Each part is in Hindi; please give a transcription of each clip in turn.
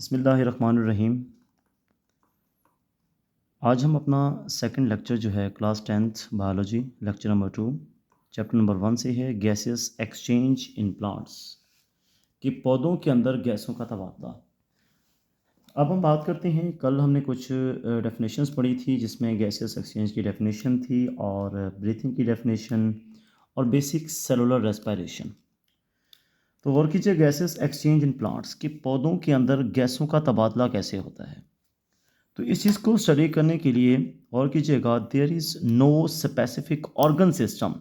बिस्मिल्लाहिर्रहमानिर्रहीम। आज हम अपना सेकंड लेक्चर जो है class 10th biology lecture number 2 chapter number 1 से है गैसेस एक्सचेंज इन प्लांट्स कि पौधों के अंदर गैसों का तबादला। अब हम बात करते हैं, कल हमने कुछ डेफिनेशंस पढ़ी थी जिसमें गैसेस एक्सचेंज की डेफिनेशन थी और ब्रीथिंग की डेफिनेशन और बेसिक सेलुलर रेस्पिरेशन। तो गौर कीजिए गैसेस एक्सचेंज इन प्लांट्स कि पौधों के अंदर गैसों का तबादला कैसे होता है। तो इस चीज़ को स्टडी करने के लिए गौर कीजिएगा, there is no specific organ system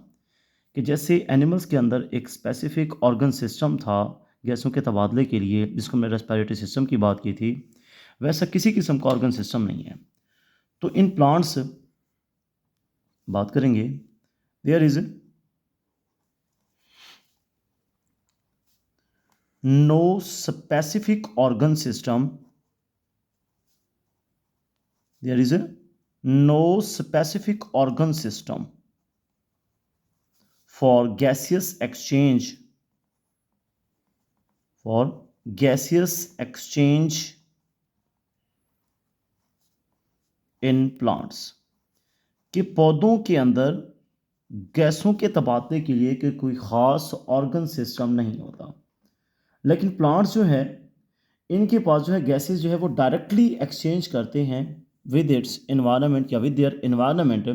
कि जैसे एनिमल्स के अंदर एक स्पेसिफिक ऑर्गन सिस्टम था गैसों के तबादले के लिए, जिसको हमने रेस्पिरेटरी सिस्टम की बात की थी, वैसा किसी किस्म का ऑर्गन सिस्टम नहीं है। तो इन प्लांट्स बात करेंगे, there is no specific organ system, there is a no specific organ system for gaseous exchange in plants कि पौधों के अंदर गैसों के तबादले के लिए कि कोई ख़ास ऑर्गन सिस्टम नहीं होता। लेकिन प्लांट्स जो है इनके पास जो है गैसेस जो है वो डायरेक्टली एक्सचेंज करते हैं विद इट्स इन्वायरमेंट या with their environment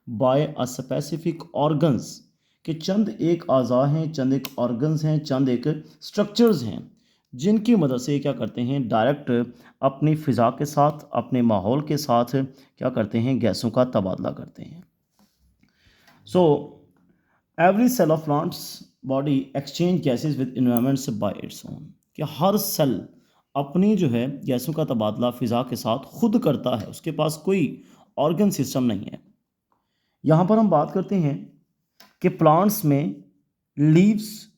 by a specific organs कि चंद एक अज़ा हैं, चंद एक ऑर्गन्स हैं, चंद एक स्ट्रक्चर्स हैं जिनकी मदद से क्या करते हैं, डायरेक्ट अपनी फ़िज़ा के साथ, अपने माहौल के साथ क्या करते हैं, गैसों का तबादला करते हैं। So every cell of plants body exchange gases with environments by its own कि हर सेल अपनी जो है गैसों का तबादला फ़िज़ा के साथ खुद करता है, उसके पास कोई ऑर्गन सिस्टम नहीं है। यहाँ पर हम बात करते हैं कि प्लांट्स में लीव्स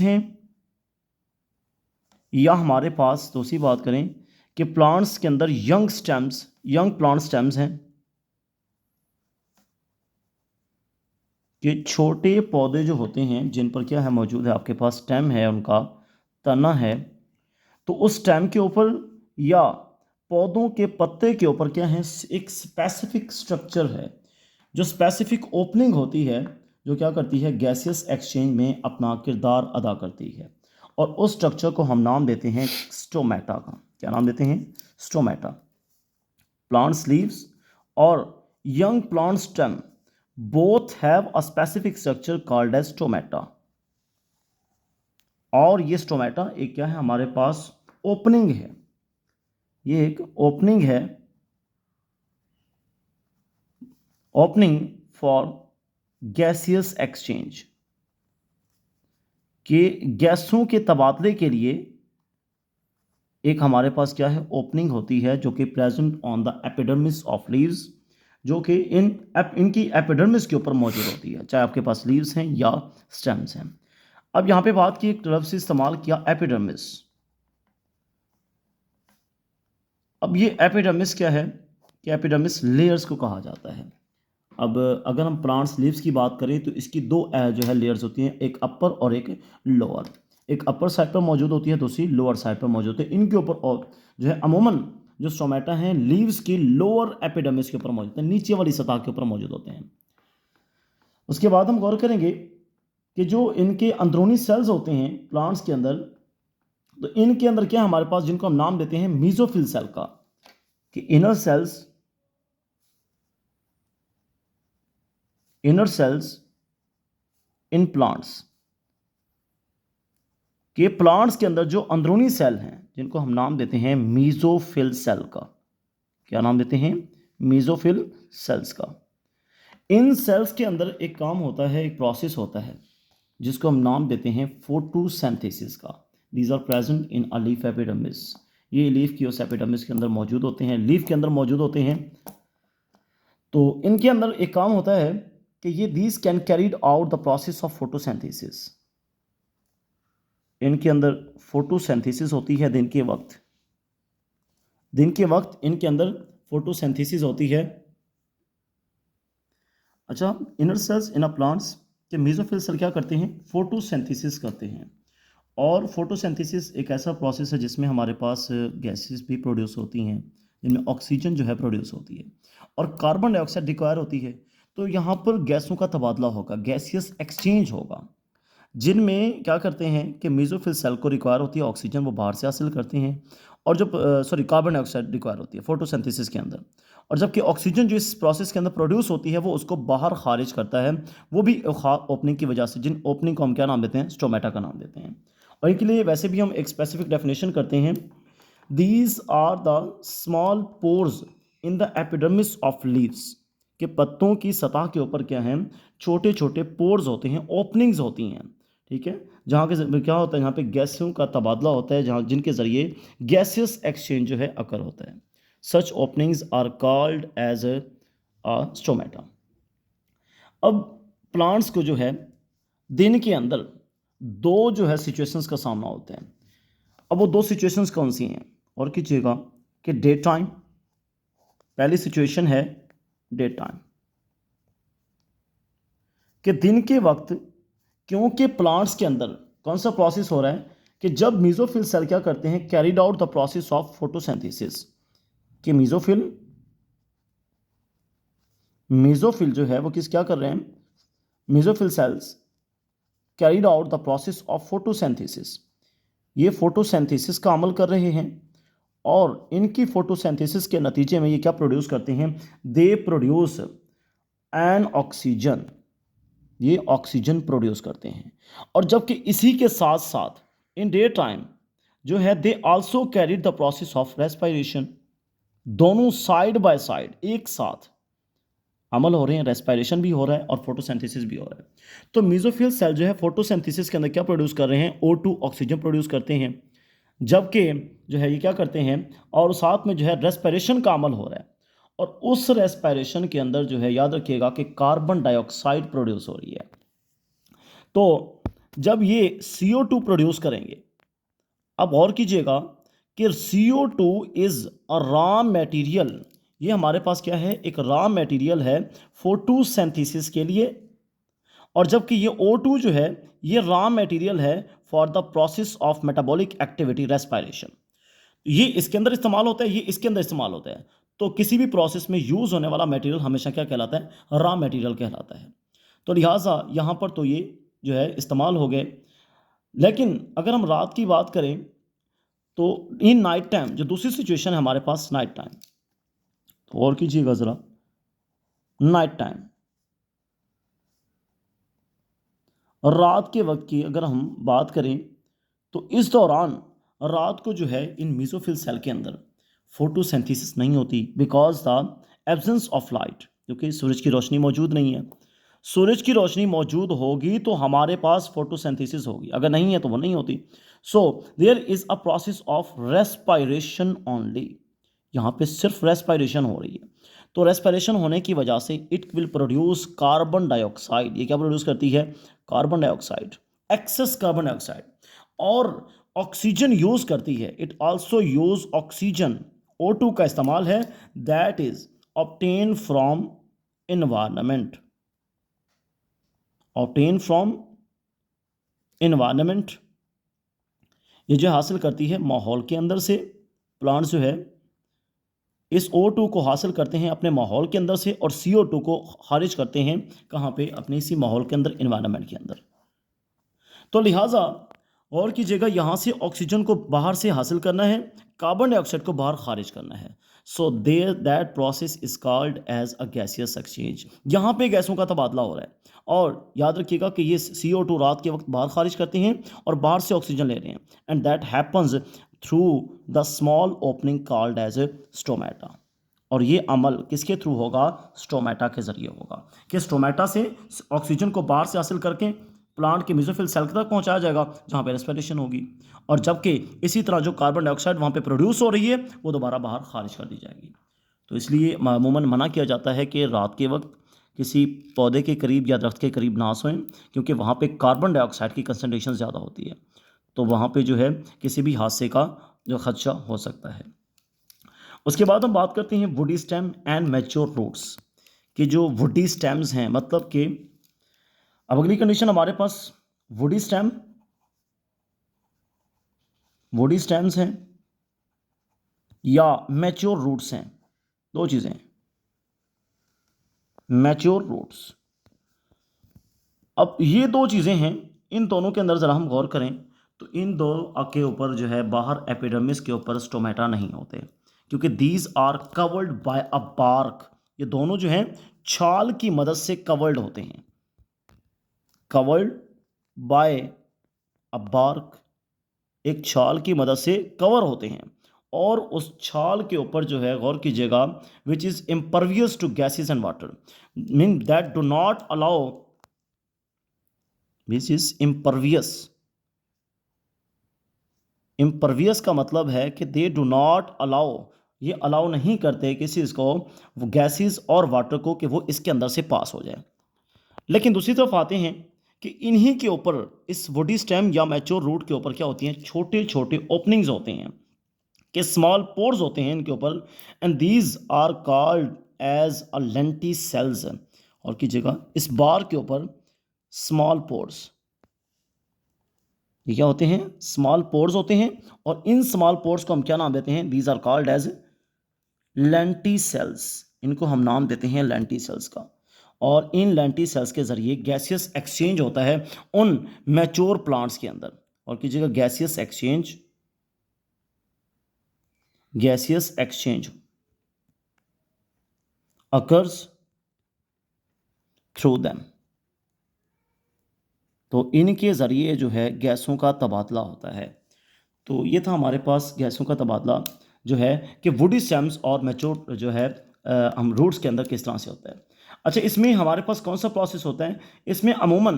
हैं, या हमारे पास दूसरी बात करें कि प्लांट्स के अंदर यंग प्लांट स्टेम्स हैं कि छोटे पौधे जो होते हैं जिन पर क्या है मौजूद है, आपके पास स्टेम है, उनका तना है, तो उस स्टेम के ऊपर या पौधों के पत्ते के ऊपर क्या है, एक स्पेसिफिक स्ट्रक्चर है, जो स्पेसिफिक ओपनिंग होती है, जो क्या करती है, गैसियस एक्सचेंज में अपना किरदार अदा करती है। और उस स्ट्रक्चर को हम नाम देते हैं स्टोमेटा का। क्या नाम देते हैं? स्टोमेटा। प्लांट्स लीव्स और young plant stem both have a specific structure called as stomata. और ये स्टोमेटा एक क्या है, हमारे पास ओपनिंग है, ये एक ओपनिंग है, ओपनिंग फॉर गैसियस एक्सचेंज कि गैसों के तबादले के लिए एक हमारे पास क्या है, ओपनिंग होती है, जो कि present on the epidermis of leaves, जो कि इनकी एपिडर्मिस के ऊपर मौजूद होती है, चाहे आपके पास लीव्स हैं या स्टेम्स हैं। अब यहाँ पे बात की, एक तरफ से इस्तेमाल किया एपिडर्मिस। अब ये एपिडर्मिस क्या है कि एपिडर्मिस लेयर्स को कहा जाता है। अब अगर हम प्लांट्स लीव्स की बात करें तो इसकी दो जो है लेयर्स होती हैं, एक अपर और एक लोअर। एक अपर साइड पर मौजूद होती है, दूसरी लोअर साइड पर मौजूद होती है। इनके ऊपर और जो है अमूमन जो स्टोमेटा हैं लीव्स की लोअर एपिडर्मिस के ऊपर मौजूद है, नीचे वाली सतह के ऊपर मौजूद होते हैं। उसके बाद हम गौर करेंगे कि जो इनके अंदरूनी सेल्स होते हैं प्लांट्स के अंदर, तो इनके अंदर क्या हमारे पास, जिनको हम नाम देते हैं मीजोफिल सेल का, कि इनर सेल्स इन प्लांट्स के प्लांट्स के अंदर जो अंदरूनी सेल हैं जिनको हम नाम देते हैं मीजोफिल सेल का। क्या नाम देते हैं? मीजोफिल सेल्स का। इन सेल्स के अंदर एक काम होता है, एक प्रोसेस होता है जिसको हम नाम देते हैं फोटोसिंथेसिस का। These are present in a leaf epidermis. ये लीफ की उस एपिडर्मिस के अंदर मौजूद होते हैं, लीफ के अंदर मौजूद होते हैं। तो इनके अंदर एक काम होता है कि ये these can carried out the process of photosynthesis. इनके अंदर फोटोसिंथेसिस होती है दिन के वक्त इनके अंदर फोटोसिंथेसिस होती है। अच्छा, इनर सेल्स इन अ प्लांट्स के मेसोफिल सेल क्या करते हैं? फोटोसिंथेसिस करते हैं। और फोटोसिंथेसिस एक ऐसा प्रोसेस है जिसमें हमारे पास गैसेस भी प्रोड्यूस होती हैं, जिनमें ऑक्सीजन जो है प्रोड्यूस होती है और कार्बन डाइऑक्साइड रिक्वायर होती है। तो यहाँ पर गैसों का तबादला होगा, गैसियस एक्सचेंज होगा, जिनमें क्या करते हैं कि मेसोफिल सेल को रिक्वायर होती है ऑक्सीजन, वो बाहर से हासिल करते हैं। और जब सॉरी कार्बन डाइऑक्साइड रिक्वायर होती है फोटोसिंथेसिस के अंदर, और जबकि ऑक्सीजन जो इस प्रोसेस के अंदर प्रोड्यूस होती है वो उसको बाहर खारिज करता है, वो भी ओपनिंग की वजह से, जिन ओपनिंग को हम क्या नाम देते हैं, स्टोमेटा का नाम देते हैं। और इनके लिए वैसे भी हम एक स्पेसिफिक डेफिनेशन करते हैं, these are the small pores in the epidermis of leaves, के पत्तों की सतह के ऊपर क्या है, छोटे छोटे पोर्स होते हैं, ओपनिंग्स होती हैं, ठीक है, जहाँ के क्या होता है, यहाँ पे गैसों का तबादला होता है, जहाँ जिनके ज़रिए गैसियस एक्सचेंज जो है अकर होता है। Such openings are called as stomata. अब प्लांट्स को जो है दिन के अंदर दो जो है सिचुएशंस का सामना होता है। अब वो दो सिचुएशंस कौन सी हैं, और कीजिएगा कि डे टाइम, पहली सिचुएशन है डे टाइम, कि दिन के वक्त, क्योंकि प्लांट्स के अंदर कौन सा प्रोसेस हो रहा है कि जब मीजोफिल सेल क्या करते हैं, carried out the process of photosynthesis, कि मीजोफिल जो है वो क्या कर रहे हैं, mesophyll cells carried out the process of photosynthesis, ये फोटोसिंथेसिस का अमल कर रहे हैं, और इनकी फोटोसिंथेसिस के नतीजे में ये क्या प्रोड्यूस करते हैं, दे प्रोड्यूस एन ऑक्सीजन, ये ऑक्सीजन प्रोड्यूस करते हैं। और जबकि इसी के साथ साथ इन डे टाइम जो है they also carried the process of respiration, दोनों साइड बाय साइड एक साथ अमल हो रहे हैं, रेस्पिरेशन भी हो रहा है और फोटोसिंथेसिस भी हो रहा है। तो मेसोफिल सेल जो है फोटोसिंथेसिस के अंदर क्या प्रोड्यूस कर रहे हैं, O2 ऑक्सीजन प्रोड्यूस करते हैं, जबकि जो है ये क्या करते हैं, और साथ में जो है रेस्पिरेशन का अमल हो रहा है, और उस रेस्पिरेशन के अंदर जो है याद रखिएगा कि कार्बन डाइऑक्साइड प्रोड्यूस हो रही है। तो जब ये CO2 प्रोड्यूस करेंगे, अब और कीजिएगा कि CO2 is a raw material, ये हमारे पास क्या है, एक रॉ मटेरियल है फोटोसिंथेसिस के लिए, और जबकि ये O2 जो है ये रॉ मटेरियल है for the process of metabolic activity respiration, ये इसके अंदर इस्तेमाल होता है, ये इसके अंदर इस्तेमाल होता है। तो किसी भी प्रोसेस में यूज होने वाला मटेरियल हमेशा क्या कहलाता है, रॉ मटेरियल कहलाता है। तो लिहाजा यहाँ पर तो ये जो है इस्तेमाल हो गए। लेकिन अगर हम रात की बात करें तो इन नाइट टाइम जो दूसरी सिचुएशन है हमारे पास नाइट टाइम, तो और कीजिएगा ज़रा, नाइट टाइम रात के वक्त की अगर हम बात करें तो इस दौरान रात को जो है इन मेसोफिल सेल के अंदर फोटोसिंथेसिस नहीं होती, because the absence of light, क्योंकि सूरज की रोशनी मौजूद नहीं है। सूरज की रोशनी मौजूद होगी तो हमारे पास फोटोसिंथेसिस होगी, अगर नहीं है तो वो नहीं होती। So there is a process of respiration only, यहाँ पे सिर्फ रेस्पायरेशन हो रही है। तो रेस्पिरेशन होने की वजह से it will produce carbon dioxide, ये क्या प्रोड्यूस करती है, carbon dioxide, excess carbon dioxide, और ऑक्सीजन यूज करती है, it also use oxygen, O2 का इस्तेमाल है, that is obtain from environment, obtain from environment, ये जो हासिल करती है माहौल के अंदर से। प्लांट्स जो है इस O2 को हासिल करते हैं अपने माहौल के अंदर से, और CO2 को खारिज करते हैं कहाँ पे, अपने इसी माहौल के अंदर, इन्वायरमेंट के अंदर। तो लिहाजा और की जगह यहाँ से ऑक्सीजन को बाहर से हासिल करना है, कार्बन डाइऑक्साइड को बाहर खारिज करना है। So there that process is called as a gaseous exchange, यहाँ पे गैसों का तबादला हो रहा है। और याद रखिएगा कि ये CO2 रात के वक्त बाहर खारिज करते हैं और बाहर से ऑक्सीजन ले रहे हैं, and that happens through the small opening called as stomata. और ये अमल किसके थ्रू होगा, स्टोमेटा के जरिए होगा, कि स्टोमेटा से ऑक्सीजन को बाहर से हासिल करके प्लांट के मेसोफिल सेल तक पहुंचाया जाएगा जहां पे रेस्पिरेशन होगी, और जबकि इसी तरह जो कार्बन डाइऑक्साइड वहां पे प्रोड्यूस हो रही है वो दोबारा बाहर खारिज कर दी जाएगी। तो इसलिए अमूमन मना किया जाता है कि रात के वक्त किसी पौधे के करीब या दरख्त के करीब ना सोएं, क्योंकि वहाँ पे कार्बन डाइऑक्साइड की कंसनट्रेशन ज़्यादा होती है, तो वहाँ पे जो है किसी भी हादसे का जो खदशा हो सकता है। उसके बाद हम बात करते हैं woody stem and mature roots, कि जो वुडी स्टेम्स हैं, मतलब कि अब अगली कंडीशन हमारे पास वुडी स्टेम वुडी स्टेम्स हैं या मैच्योर रूट्स हैं, दो चीज़ें, मैच्योर रूट्स। अब ये दो चीज़ें हैं, इन दोनों के अंदर ज़रा हम गौर करें तो इन दो के ऊपर जो है बाहर एपिडर्मिस के ऊपर स्टोमेटा नहीं होते, क्योंकि these are covered by a bark. ये दोनों जो हैं छाल की मदद से कवर्ड होते हैं, कवर्ड बाय अ बार्क, एक छाल की मदद से कवर होते हैं। और उस छाल के ऊपर जो है गौर कीजिएगा, which is impervious to gases and water, mean that do not allow, which is impervious. Impervious का मतलब है कि दे डू नॉट अलाउ, ये अलाउ नहीं करते किसी चीज़ को, गैसेस और वाटर को, कि वो इसके अंदर से पास हो जाए। लेकिन दूसरी तरफ आते हैं कि इन्हीं के ऊपर, इस वुडी स्टेम या मैच्योर रूट के ऊपर क्या होती हैं, छोटे छोटे ओपनिंग्स होते हैं, कि स्मॉल पोर्स होते हैं इनके ऊपर, and these are called as a lenticels. और कीजिएगा इस बार के ऊपर स्मॉल पोर्स, ये क्या होते हैं, स्मॉल पोर्स होते हैं। और इन स्मॉल पोर्स को हम क्या नाम देते हैं, these are called as lenticels, इनको हम नाम देते हैं लेंटी सेल्स का। और इन लेंटी सेल्स के जरिए गैसियस एक्सचेंज होता है उन मैच्योर प्लांट्स के अंदर। और कीजिएगा gaseous exchange, gaseous exchange occurs through them. तो इनके ज़रिए जो है गैसों का तबादला होता है। तो ये था हमारे पास गैसों का तबादला जो है कि वुडी स्टेम्स और मैच्योर जो है हम रूट्स के अंदर किस तरह से होता है। अच्छा, इसमें हमारे पास कौन सा प्रोसेस होता है, इसमें अमूमन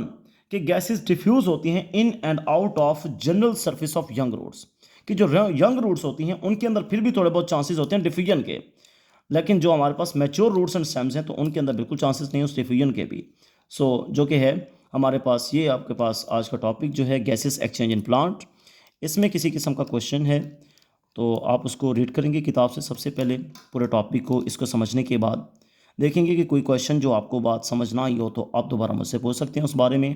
कि गैसेस डिफ्यूज़ होती हैं in and out of general surface of young roots, कि जो यंग रूट्स होती हैं उनके अंदर फिर भी थोड़े बहुत चांसेस होते हैं डिफ्यूजन के, लेकिन जो हमारे पास मैच्योर रूट्स एंड स्टेम्स हैं तो उनके अंदर बिल्कुल चांसेस नहीं उस डिफ्यूजन के भी। सो जो कि है हमारे पास, ये आपके पास आज का टॉपिक जो है गैसेस एक्सचेंज इन प्लांट। इसमें किसी किस्म का क्वेश्चन है तो आप उसको रीड करेंगे किताब से सबसे पहले पूरे टॉपिक को, इसको समझने के बाद देखेंगे कि कोई क्वेश्चन जो आपको बात समझ ना आई हो तो आप दोबारा मुझसे पूछ सकते हैं उस बारे में।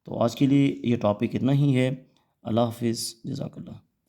तो आज के लिए ये टॉपिक इतना ही है। अल्लाह हाफिज़, जज़ाकल्लाह।